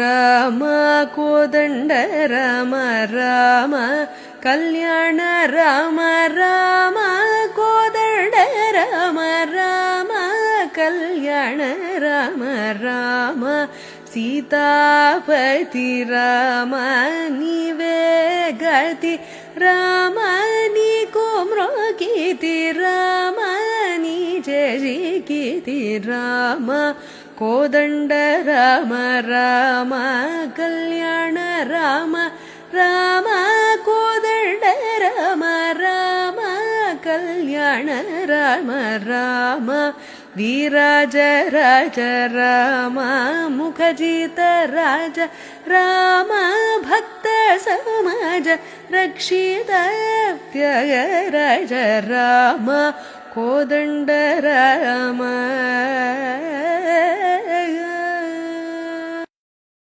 ರಾಮ ಕೋದಂಡ ರಾಮ ರಾಮ ಕಲ್ಯಾಣ ರಾಮ ರಾಮ ಕೋದಂಡ ರಾಮ ರಾಮ ಕಲ್ಯಾಣ ರಾಮ ರಾಮ ಸೀತಾಪತಿ ರಾಮ ನೀವೇ ಗತಿ ರಾಮ ನೀಕೋ ಮೃಗೀತಿ ರಾಮ ನೀಜಿ ಕೀತಿ ರಾಮ ಕೋದಂಡ ರಾಮ ರಾಮ ಕಲ್ಯಾಣ ರಾಮ ರಾಮ ಕೋದಂಡ ರಾಮ ರಾಮ ಕಲ್ಯಾಣ ರಾಮ ರಾಮ ವಿರಾಜ ರಾಜ ರಾಮ ಮುಖಜಿತ ರಾಜ ರಾಮ ಭಕ್ತ ಸಮಾಜ ರಕ್ಷಿತ ರಾಜ ರಾಮ ಕೋದಂಡ ರಾಮ